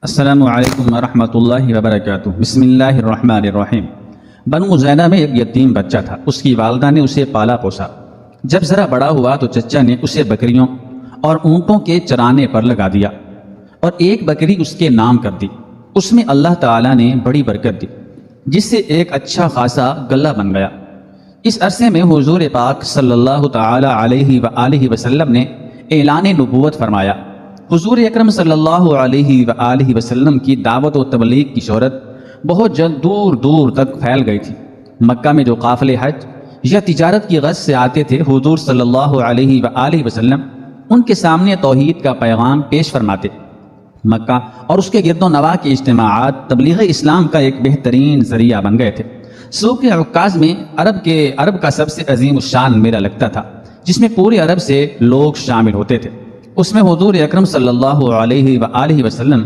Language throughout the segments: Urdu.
السلام علیکم ورحمۃ اللہ وبرکاتہ۔ بسم اللہ الرحمن الرحیم۔ بنو زینہ میں ایک یتیم بچہ تھا۔ اس کی والدہ نے اسے پالا پوسا۔ جب ذرا بڑا ہوا تو چچا نے اسے بکریوں اور اونٹوں کے چرانے پر لگا دیا اور ایک بکری اس کے نام کر دی۔ اس میں اللہ تعالیٰ نے بڑی برکت دی، جس سے ایک اچھا خاصا غلہ بن گیا۔ اس عرصے میں حضور پاک صلی اللہ تعالی علیہ وآلہ وسلم نے اعلان نبوت فرمایا۔ حضور اکرم صلی اللہ علیہ وآلہ وسلم کی دعوت و تبلیغ کی شہرت بہت جلد دور دور تک پھیل گئی تھی۔ مکہ میں جو قافلے حج یا تجارت کی غرض سے آتے تھے، حضور صلی اللہ علیہ وآلہ وسلم ان کے سامنے توحید کا پیغام پیش فرماتے۔ مکہ اور اس کے گرد و نواح کے اجتماعات تبلیغ اسلام کا ایک بہترین ذریعہ بن گئے تھے۔ سوق عکاظ میں عرب کا سب سے عظیم الشان میلہ لگتا تھا، جس میں پورے عرب سے لوگ شامل ہوتے تھے۔ اس میں حضور اکرم صلی اللہ علیہ وآلہ وسلم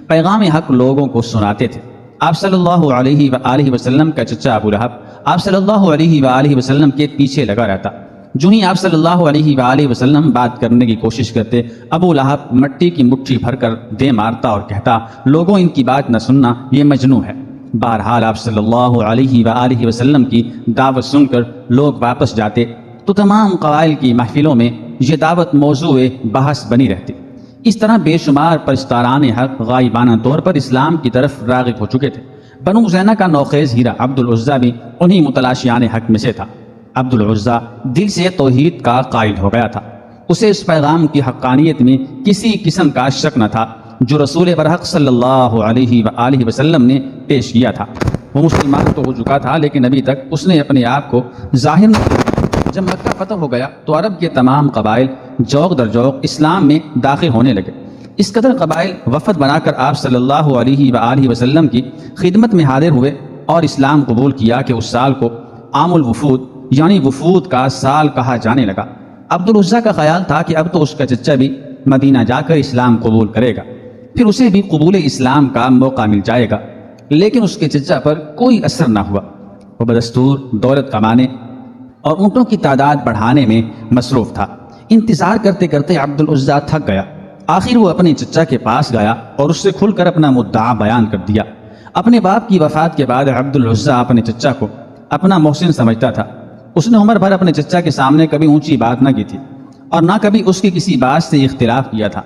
پیغام حق لوگوں کو سناتے تھے۔ آپ صلی اللہ علیہ وآلہ وسلم کا چچا ابو لہب آپ صلی اللہ علیہ وآلہ وسلم کے پیچھے لگا رہتا۔ جو ہی آپ صلی اللہ علیہ وآلہ وسلم بات کرنے کی کوشش کرتے، ابو لہب مٹی کی مٹھی بھر کر دے مارتا اور کہتا، لوگوں ان کی بات نہ سننا، یہ مجنون ہے۔ بہرحال آپ صلی اللہ علیہ وآلہ وسلم کی دعوت سن کر لوگ واپس جاتے تو تمام قبائل کی محفلوں میں یہ دعوت موضوع بحث بنی رہتی۔ اس طرح بے شمار پرستاران حق غائبانہ طور پر اسلام کی طرف راغب ہو چکے تھے۔ بنو زینہ کا نوخیز ہیرا عبد العزیٰ بھی انہی متلاشیان حق میں سے تھا۔ عبد العزیٰ دل سے توحید کا قائل ہو گیا تھا۔ اسے اس پیغام کی حقانیت میں کسی قسم کا شک نہ تھا جو رسول برحق صلی اللہ علیہ وآلہ وسلم نے پیش کیا تھا۔ وہ مسلمان تو ہو چکا تھا، لیکن ابھی تک اس نے اپنے آپ کو ظاہر نہ کیا۔ جب مکہ فتح ہو گیا تو عرب کے تمام قبائل جوق در جوق اسلام میں داخل ہونے لگے۔ اس قدر قبائل وفد بنا کر آپ صلی اللہ علیہ وآلہ وسلم کی خدمت میں حاضر ہوئے اور اسلام قبول کیا کہ اس سال کو عام الوفود یعنی وفود کا سال کہا جانے لگا۔ عبد العزیٰ کا خیال تھا کہ اب تو اس کا چچا بھی مدینہ جا کر اسلام قبول کرے گا، پھر اسے بھی قبول اسلام کا موقع مل جائے گا، لیکن اس کے چچا پر کوئی اثر نہ ہوا۔ وہ بدستور دولت کمانے اور اونٹوں کی تعداد بڑھانے میں مصروف تھا۔ انتظار کرتے کرتے عبد العزیٰ تھک گیا۔ آخر وہ اپنے چچا کے پاس گیا اور اس سے کھل کر اپنا مدعا بیان کر دیا۔ اپنے باپ کی وفات کے بعد عبد العزیٰ اپنے چچا کو اپنا محسن سمجھتا تھا۔ اس نے عمر بھر اپنے چچا کے سامنے کبھی اونچی بات نہ کی تھی اور نہ کبھی اس کی کسی بات سے اختلاف کیا تھا،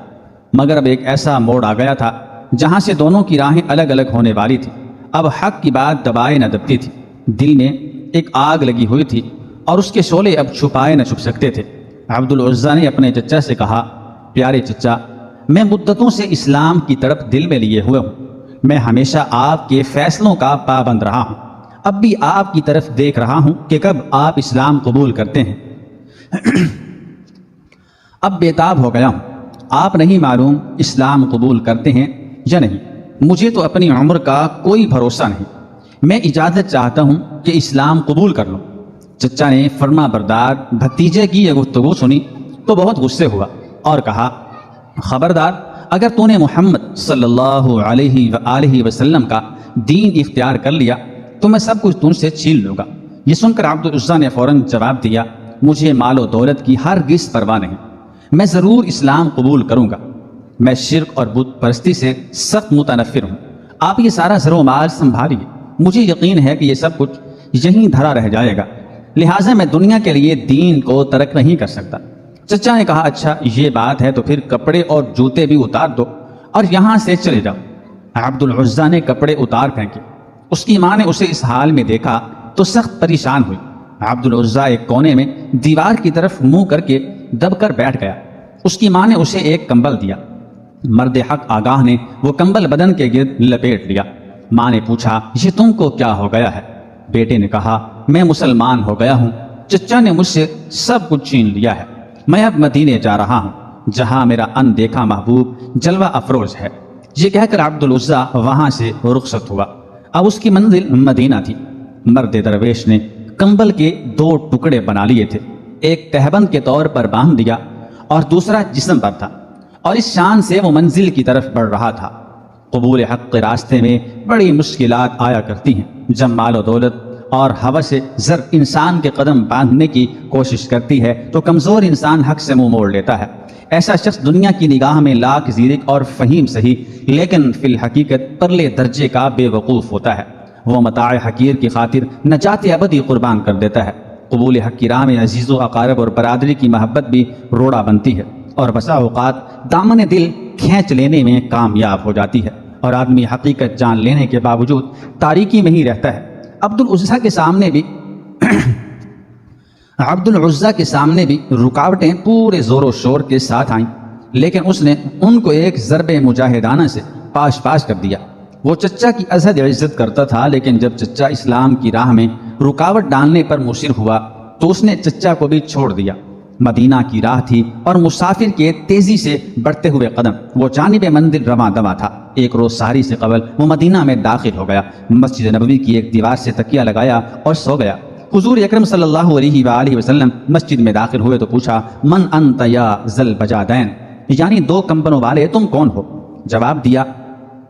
مگر اب ایک ایسا موڑ آ گیا تھا جہاں سے دونوں کی راہیں الگ الگ ہونے والی تھی۔ اب حق کی بات دبائے نہ دبتی تھی۔ دل میں ایک آگ لگی ہوئی تھی اور اس کے شعلے اب چھپائے نہ چھپ سکتے تھے۔ عبد العزیٰ نے اپنے چچا سے کہا، پیارے چچا، میں مدتوں سے اسلام کی طرف دل میں لیے ہوئے ہوں۔ میں ہمیشہ آپ کے فیصلوں کا پابند رہا ہوں۔ اب بھی آپ کی طرف دیکھ رہا ہوں کہ کب آپ اسلام قبول کرتے ہیں۔ اب بےتاب ہو گیا ہوں۔ آپ نہیں معلوم اسلام قبول کرتے ہیں یا نہیں۔ مجھے تو اپنی عمر کا کوئی بھروسہ نہیں۔ میں اجازت چاہتا ہوں کہ اسلام قبول کر لوں۔ چچا نے فرما بردار بھتیجے کی یہ گفتگو سنی تو بہت غصے ہوا اور کہا، خبردار، اگر تو نے محمد صلی اللہ علیہ وآلہ وسلم کا دین اختیار کر لیا تو میں سب کچھ تم سے چھین لوں گا۔ یہ سن کر عبد العزیٰ نے فوراً جواب دیا، مجھے مال و دولت کی ہرگز پرواہ نہیں، میں ضرور اسلام قبول کروں گا۔ میں شرک اور بت پرستی سے سخت متنفر ہوں۔ آپ یہ سارا زر و مال سنبھالیے، مجھے یقین ہے کہ یہ سب کچھ یہیں دھرا رہ جائے گا، لہٰذا میں دنیا کے لیے دین کو ترک نہیں کر سکتا۔ چچا نے کہا، اچھا یہ بات ہے تو پھر کپڑے اور جوتے بھی اتار دو اور یہاں سے چلے جاؤ۔ عبد العزیٰ نے کپڑے اتار پھینکے۔ اس کی ماں نے اسے اس حال میں دیکھا تو سخت پریشان ہوئی۔ عبد العزیٰ ایک کونے میں دیوار کی طرف منہ کر کے دب کر بیٹھ گیا۔ اس کی ماں نے اسے ایک کمبل دیا۔ مرد حق آگاہ نے وہ کمبل بدن کے گرد لپیٹ لیا۔ ماں نے پوچھا، یہ تم کو کیا ہو گیا ہے؟ بیٹے نے کہا، میں مسلمان ہو گیا ہوں، چچا نے مجھ سے سب کچھ چھین لیا ہے۔ میں اب مدینے جا رہا ہوں جہاں میرا اندیکھا محبوب جلوہ افروز ہے۔ یہ کہہ کر عبد العزیٰ وہاں سے رخصت ہوا۔ اب اس کی منزل مدینہ تھی۔ مرد درویش نے کمبل کے دو ٹکڑے بنا لیے تھے، ایک تہبند کے طور پر باندھ دیا اور دوسرا جسم پر تھا، اور اس شان سے وہ منزل کی طرف بڑھ رہا تھا۔ قبول حق کے راستے میں بڑی مشکلات آیا کرتی ہیں۔ جب مال و دولت اور ہوس زر انسان کے قدم باندھنے کی کوشش کرتی ہے تو کمزور انسان حق سے منہ موڑ لیتا ہے۔ ایسا شخص دنیا کی نگاہ میں لاکھ زیرک اور فہیم صحیح، لیکن فی الحقیقت پرلے درجے کا بے وقوف ہوتا ہے۔ وہ متاع حقیر کی خاطر نجات ابدی قربان کر دیتا ہے۔ قبول حق کی راہ میں عزیز و اقارب اور برادری کی محبت بھی روڑا بنتی ہے، اور بسا اوقات دامن دل کھینچ لینے میں کامیاب ہو جاتی ہے، اور آدمی حقیقت جان لینے کے باوجود تاریکی میں ہی رہتا ہے۔ عبد العزیٰ کے سامنے بھی رکاوٹیں پورے زور و شور کے ساتھ آئیں، لیکن اس نے ان کو ایک ضرب مجاہدانہ سے پاش کر دیا۔ وہ چچا کی ازحد عزت کرتا تھا، لیکن جب چچا اسلام کی راہ میں رکاوٹ ڈالنے پر مصر ہوا تو اس نے چچا کو بھی چھوڑ دیا۔ مدینہ کی راہ تھی اور مسافر کے تیزی سے بڑھتے ہوئے قدم وہ جانب منزل رواں دواں تھا۔ ایک روز سحری سے قبل وہ مدینہ میں داخل ہو گیا، مسجد نبوی کی ایک دیوار سے تکیہ لگایا اور سو گیا۔ حضور اکرم صلی اللہ علیہ وآلہ وسلم مسجد میں داخل ہوئے تو پوچھا، من انت یا ذل بجادین، یعنی دو کمپنوں والے تم کون ہو؟ جواب دیا،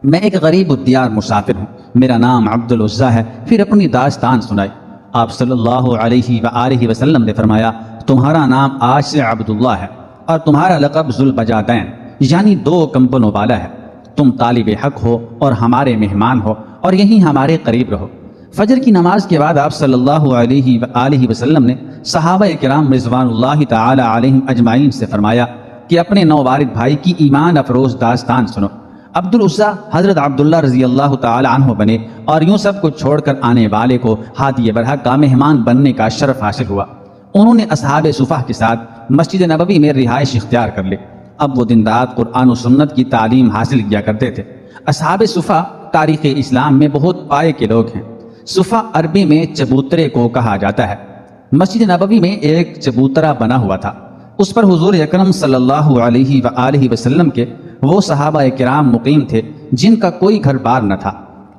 میں ایک غریب الدیار مسافر ہوں، میرا نام عبد العزیٰ ہے۔ پھر اپنی داستان سنائی۔ آپ صلی اللہ علیہ وآلہ وسلم نے فرمایا، تمہارا نام آج سے عبداللہ ہے اور تمہارا لقب ذوالبجادین یعنی دو کمپنوں والا ہے۔ تم طالب حق ہو اور ہمارے مہمان ہو، اور یہیں ہمارے قریب رہو۔ فجر کی نماز کے بعد آپ صلی اللہ علیہ وآلہ وسلم نے صحابہ کرام رضوان اللہ تعالی علیہم اجمعین سے فرمایا کہ اپنے نووارد بھائی کی ایمان افروز داستان سنو۔ عبد العزیٰ حضرت عبداللہ رضی اللہ تعالی عنہ بنے، اور یوں سب کو چھوڑ کر آنے والے کو ہادی برحق کا مہمان بننے کا شرف حاصل ہوا۔ انہوں نے اصحاب صفہ کے ساتھ مسجد نبوی میں رہائش اختیار کر لی۔ اب وہ دن رات قرآن و سنت کی تعلیم حاصل کیا کرتے تھے۔ اصحاب صفہ تاریخ اسلام میں بہت پائے کے لوگ ہیں۔ صفہ عربی میں چبوترے کو کہا جاتا ہے۔ مسجد نبوی میں ایک چبوترا بنا ہوا تھا، اس پر حضور اکرم صلی اللہ علیہ وآلہ وسلم کے وہ صحابہ کرام مقیم تھے جن کا کوئی گھر بار نہ تھا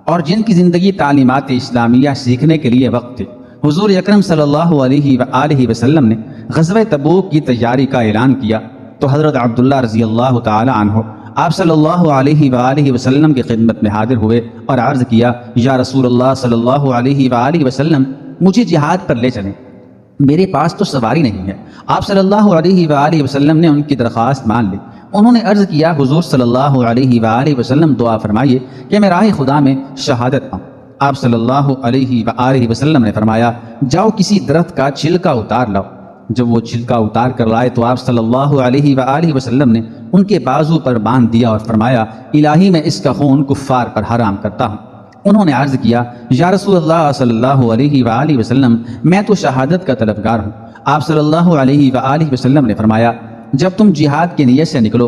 اور جن کی زندگی تعلیمات اسلامیہ سیکھنے کے لیے وقت تھی۔ حضور اکرم صلی اللہ علیہ وآلہ وسلم نے غزوہ تبوک کی تیاری کا اعلان کیا تو حضرت عبداللہ رضی اللہ تعالی عنہ آپ صلی اللہ علیہ وآلہ وسلم کی خدمت میں حاضر ہوئے اور عرض کیا، یا رسول اللہ صلی اللہ علیہ وآلہ وسلم، مجھے جہاد پر لے چلیں، میرے پاس تو سواری نہیں ہے۔ آپ صلی اللہ علیہ وآلہ وسلم نے ان کی درخواست مان لی۔ انہوں نے عرض کیا، حضور صلی اللہ علیہ وآلہ وسلم دعا فرمائیے کہ میں راہ خدا میں شہادت پاؤں۔ آپ صلی اللہ علیہ وآلہ وسلم نے فرمایا، جاؤ کسی درخت کا چھلکا اتار لاؤ۔ جب وہ چھلکا اتار کر لائے تو آپ صلی اللہ علیہ وآلہ وسلم نے ان کے بازو پر باندھ دیا اور فرمایا، الہی میں اس کا خون کفار پر حرام کرتا ہوں۔ انہوں نے عرض کیا، یا رسول اللہ صلی اللہ علیہ وآلہ وسلم، میں تو شہادت کا طلبگار ہوں۔ آپ صلی اللہ علیہ وآلہ وسلم نے فرمایا، جب تم جہاد کی نیت سے نکلو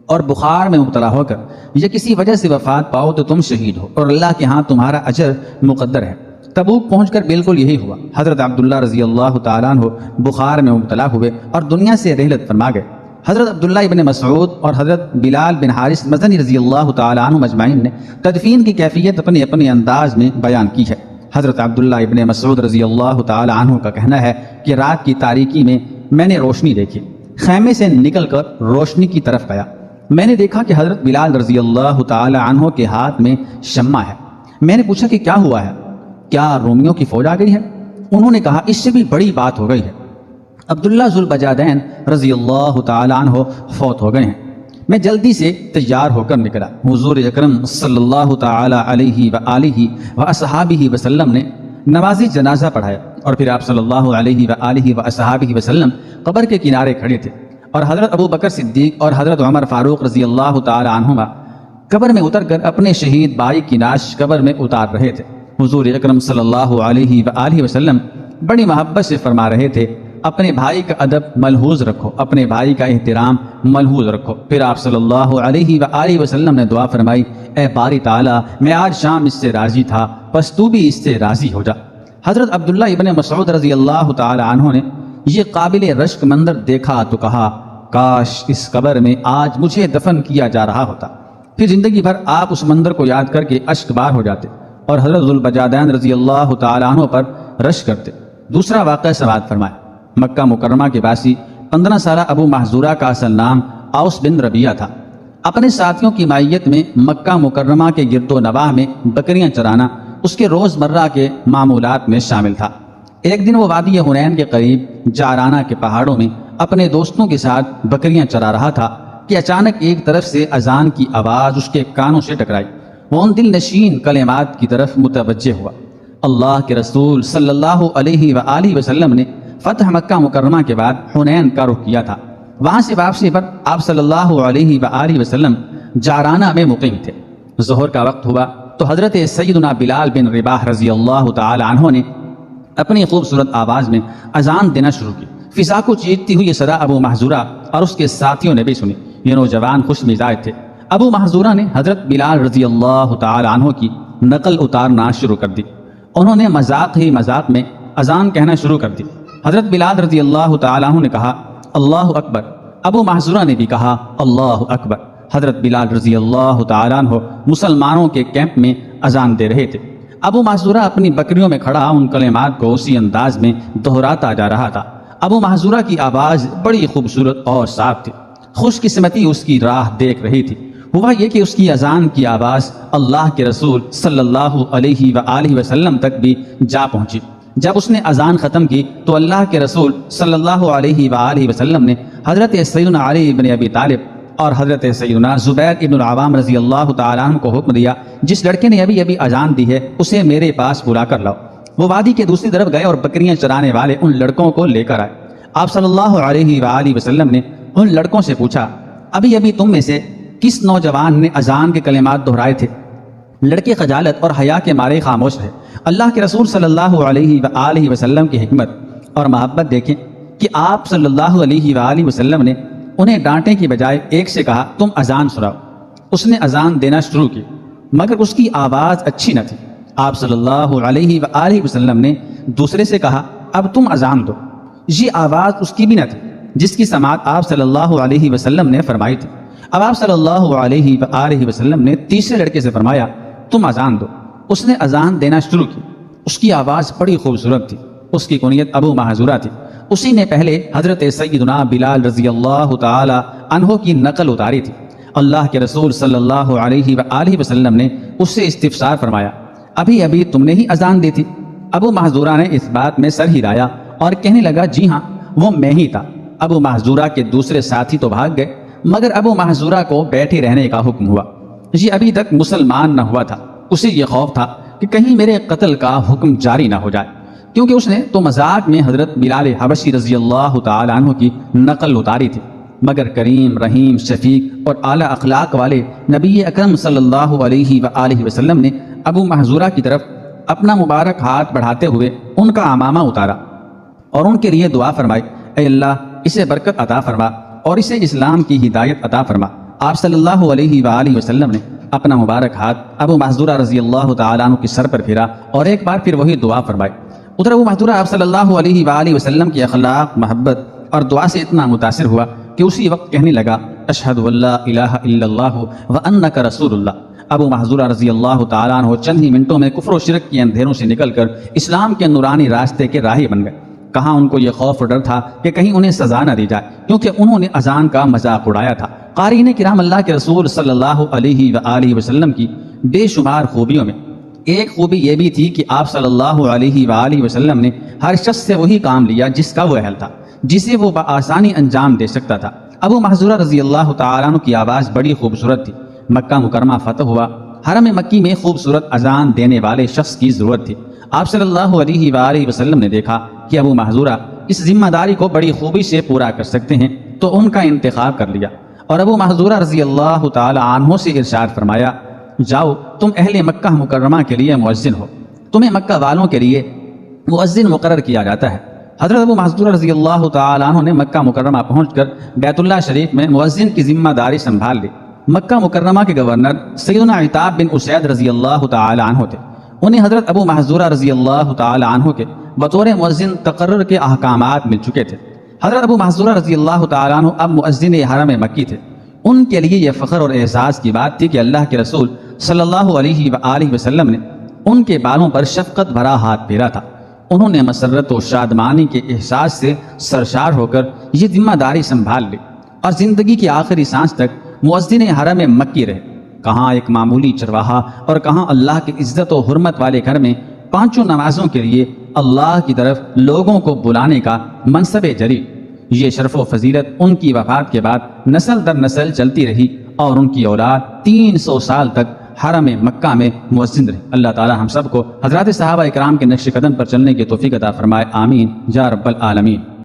اور بخار میں مبتلا ہو کر یا کسی وجہ سے وفات پاؤ تو تم شہید ہو اور اللہ کے ہاں تمہارا اجر مقدر ہے۔ تبوک پہنچ کر بالکل یہی ہوا۔ حضرت عبداللہ رضی اللہ تعالیٰ عنہ بخار میں مبتلا ہوئے اور دنیا سے رحلت فرما گئے۔ حضرت عبداللہ ابن مسعود اور حضرت بلال بن حارث مدنی رضی اللہ تعالیٰ عنہ مجمعین نے تدفین کی کیفیت اپنے اپنے انداز میں بیان کی ہے۔ حضرت عبداللہ ابن مسعود رضی اللہ تعالیٰ عنہ کا کہنا ہے کہ رات کی تاریکی میں نے روشنی دیکھی، خیمے سے نکل کر روشنی کی طرف گیا، میں نے دیکھا کہ حضرت بلال رضی اللہ تعالیٰ عنہ کے ہاتھ میں شمع ہے۔ میں نے پوچھا کہ کیا ہوا ہے، کیا رومیوں کی فوج آ گئی ہے؟ انہوں نے کہا، اس سے بھی بڑی بات ہو گئی ہے، عبداللہ ذوالبجادین رضی اللہ تعالیٰ عنہ فوت ہو گئے ہیں۔ میں جلدی سے تیار ہو کر نکلا۔ حضور اکرم صلی اللہ تعالیٰ علیہ وآلہ وصحابہ وسلم نے نماز جنازہ پڑھایا اور پھر آپ صلی اللہ علیہ وآلہ وصحابہ وسلم قبر کے کنارے کھڑے تھے اور حضرت ابو بکر صدیق اور حضرت عمر فاروق رضی اللہ تعالیٰ عنہما قبر میں اتر کر اپنے شہید بھائی کی نعش قبر میں اتار رہے تھے۔ حضور اکرم صلی اللہ علیہ وآلہ وسلم بڑی محبت سے فرما رہے تھے، اپنے بھائی کا ادب ملحوظ رکھو، اپنے بھائی کا احترام ملحوظ رکھو۔ پھر آپ صلی اللہ علیہ وآلہ وسلم نے دعا فرمائی، اے باری تعالیٰ، میں آج شام اس سے راضی تھا، بس تو بھی اس سے راضی ہو جا۔ حضرت عبداللہ ابن مسعود رضی اللہ تعالی عنہ نے یہ قابل رشک منظر دیکھا تو کہا، کاش اس قبر میں آج مجھے دفن کیا جا رہا ہوتا۔ پھر زندگی بھر آپ اس منظر کو یاد کر کے اشک بار ہو جاتے اور حضرت ذوالبجادین رضی اللہ تعالی عنہ پر رشک کرتے۔ دوسرا واقعہ سماعت فرمائے۔ مکہ مکرمہ کے باسی 15 سالہ ابو محذورہ کا اصل نام اوس بن ربیعہ تھا۔ اپنے ساتھیوں کی معیت میں مکہ مکرمہ کے گرد و نواح میں بکریاں چرانا اس کے روزمرہ کے معمولات میں شامل تھا۔ ایک دن وہ وادی حنین کے قریب جارانہ کے پہاڑوں میں اپنے دوستوں کے ساتھ بکریاں چرا رہا تھا کہ اچانک ایک طرف سے اذان کی آواز اس کے کانوں سے ٹکرائی۔ وہ ان دل نشین کلمات کی طرف متوجہ ہوا۔ اللہ کے رسول صلی اللہ علیہ وآلہ وسلم نے فتح مکہ مکرمہ کے بعد حنین کا رخ کیا تھا۔ وہاں سے واپسی پر آپ صلی اللہ علیہ وآلہ وسلم جارانہ میں مقیم تھے۔ ظہر کا وقت ہوا تو حضرت سیدنا بلال بن رباح رضی اللہ تعالی عنہ نے اپنی خوبصورت آواز میں اذان دینا شروع کی۔ فضا کو چیرتی ہوئی یہ صدا ابو محذورہ اور اس کے ساتھیوں نے بھی سنی۔ یہ نوجوان خوش مزاج تھے۔ ابو محذورہ نے حضرت بلال رضی اللہ تعالی عنہ کی نقل اتارنا شروع کر دی۔ انہوں نے مذاق ہی مذاق میں اذان کہنا شروع کر دی۔ حضرت بلال رضی اللہ تعالی عنہ نے کہا اللہ اکبر، ابو محذورہ نے بھی کہا اللہ اکبر۔ حضرت بلال رضی اللہ تعالی عنہ مسلمانوں کے کیمپ میں اذان دے رہے تھے۔ ابو محذورہ اپنی بکریوں میں کھڑا ان کلمات کو اسی انداز میں دہراتا جا رہا تھا۔ ابو محذورہ کی آواز بڑی خوبصورت اور صاف تھی۔ خوش قسمتی اس کی راہ دیکھ رہی تھی۔ ہوا یہ کہ اس کی اذان کی آواز اللہ کے رسول صلی اللہ علیہ وآلہ وسلم تک بھی جا پہنچی۔ جب اس نے اذان ختم کی تو اللہ کے رسول صلی اللہ علیہ وآلہ وسلم نے حضرت سیدنا علی بن ابی طالب اور حضرت سیدنا زبیر ابن العوام رضی اللہ تعالیٰ عنہ کو حکم دیا جس لڑکے نے ابھی اذان دی ہے اسے میرے پاس بلا کر لاؤ۔ وہ وادی کے دوسری طرف گئے اور بکریاں چرانے والے ان لڑکوں کو لے کر آئے۔ آپ صلی اللہ علیہ وآلہ وسلم نے ان لڑکوں سے پوچھا ابھی تم میں سے کس نوجوان نے اذان کے کلمات دہرائے تھے؟ لڑکے خجالت اور حیا کے مارے خاموش رہے۔ اللہ کے رسول صلی اللہ علیہ وآلہ وسلم کی حکمت اور محبت دیکھیں کہ آپ صلی اللہ علیہ وآلہ وسلم نے انہیں ڈانٹنے کی بجائے ایک سے کہا تم اذان سناؤ۔ اس نے اذان دینا شروع کی مگر اس کی آواز اچھی نہ تھی۔ آپ صلی اللہ علیہ وآلہ وسلم نے دوسرے سے کہا اب تم اذان دو۔ یہ آواز اس کی بھی نہ تھی جس کی سماعت آپ صلی اللہ علیہ وسلم نے فرمائی تھی۔ اب آپ صلی اللہ علیہ وآلہ وسلم نے تیسرے لڑکے سے فرمایا تم اذان دو۔ اس نے اذان دینا شروع کی۔ اس کی آواز بڑی خوبصورت تھی۔ اس کی کنیت ابو محذورہ تھی۔ اسی نے پہلے حضرت سیدنا بلال رضی اللہ تعالی عنہ کی نقل اتاری تھی۔ اللہ کے رسول صلی اللہ علیہ وآلہ وسلم نے اس سے استفسار فرمایا ابھی تم نے ہی اذان دی تھی؟ ابو محذورہ نے اس بات میں سر ہلایا اور کہنے لگا جی ہاں وہ میں ہی تھا۔ ابو محذورہ کے دوسرے ساتھی تو بھاگ گئے مگر ابو محذورہ کو بیٹھے رہنے کا حکم ہوا۔ یہ ابھی تک مسلمان نہ ہوا تھا۔ اسے یہ خوف تھا کہ کہیں میرے قتل کا حکم جاری نہ ہو جائے، کیونکہ اس نے تو مذاق میں حضرت بلال حبشی رضی اللہ تعالی عنہ کی نقل اتاری تھی، مگر کریم رحیم شفیق اور اعلیٰ اخلاق والے نبی اکرم صلی اللہ علیہ وآلہ وسلم نے ابو محذورہ کی طرف اپنا مبارک ہاتھ بڑھاتے ہوئے ان کا عمامہ اتارا اور ان کے لیے دعا فرمائی اے اللہ اسے برکت عطا فرما اور اسے اسلام کی ہدایت عطا فرما۔ آپ صلی اللہ علیہ وآلہ وسلم نے اپنا مبارک ہاتھ ابو محذورہ رضی اللہ تعالیٰ عنہ کی سر پر پھیرا اور ایک بار پھر وہی دعا فرمائی۔ ادھر ابو محذورہ آپ صلی اللہ علیہ وآلہ وسلم کی اخلاق محبت اور دعا سے اتنا متاثر ہوا کہ اسی وقت کہنے لگا اشہد ان لا الہ الا اللہ وانک رسول اللہ۔ ابو محذورہ رضی اللہ تعالیٰ عنہ چند ہی منٹوں میں کفر و شرک کے اندھیروں سے نکل کر اسلام کے نورانی راستے کے راہی بن گئے۔ کہاں ان کو یہ خوف اور ڈر تھا کہ کہیں انہیں سزا نہ دی جائے، کیونکہ انہوں نے اذان کا مذاق اڑایا تھا۔ قارئین کرام، اللہ کے رسول صلی اللہ علیہ وآلہ وسلم کی بے شمار خوبیوں میں ایک خوبی یہ بھی تھی کہ آپ صلی اللہ علیہ وآلہ وسلم نے ہر شخص سے وہی کام لیا جس کا وہ اہل تھا، جسے وہ بآسانی انجام دے سکتا تھا۔ ابو محذورہ رضی اللہ تعالیٰ عنہ کی آواز بڑی خوبصورت تھی۔ مکہ مکرمہ فتح ہوا، حرم مکی میں خوبصورت اذان دینے والے شخص کی ضرورت تھی۔ آپ صلی اللہ علیہ وآلہ وسلم نے دیکھا کہ ابو محذورہ اس ذمہ داری کو بڑی خوبی سے پورا کر سکتے ہیں تو ان کا انتخاب کر لیا اور ابو محذورہ رضی اللہ تعالی عنہ سے ارشاد فرمایا جاؤ تم اہل مکہ مکرمہ کے لیے مؤذن ہو، تمہیں مکہ والوں کے لیے مؤذن مقرر کیا جاتا ہے۔ حضرت ابو محذورہ رضی اللہ تعالی عنہ نے مکہ مکرمہ پہنچ کر بیت اللہ شریف میں مؤذن کی ذمہ داری سنبھال لی۔ مکہ مکرمہ کے گورنر سیدنا عتاب بن اسید رضی اللہ تعالی عنہ تھے۔ انہیں حضرت ابو محذورہ رضی اللہ تعالی عنہ کے بطور مؤذن تقرر کے احکامات مل چکے تھے۔ حضرت ابو محذورہ رضی اللہ تعالی عنہ اب مؤذن حرم مکی تھے۔ ان کے لیے یہ فخر اور اعزاز کی بات تھی کہ اللہ کے رسول صلی اللہ علیہ وآلہ وسلم نے ان کے بالوں پر شفقت بھرا ہاتھ پھیرا تھا۔ انہوں نے مسرت و شادمانی کے احساس سے سرشار ہو کر یہ ذمہ داری سنبھال لی اور زندگی کی آخری سانس تک مؤذن حرم مکی رہے۔ کہاں ایک معمولی چرواہا اور کہاں اللہ کی عزت و حرمت والے گھر میں 5 نمازوں کے لیے اللہ کی طرف لوگوں کو بلانے کا منصب جری۔ یہ شرف و فضیلت ان کی وفات کے بعد نسل در نسل چلتی رہی اور ان کی اولاد 300 سال تک حرم مکہ میں مؤذن رہے۔ اللہ تعالی ہم سب کو حضرات صحابہ اکرام کے نقش قدم پر چلنے کی توفیق عطا فرمائے، آمین یا رب العالمین۔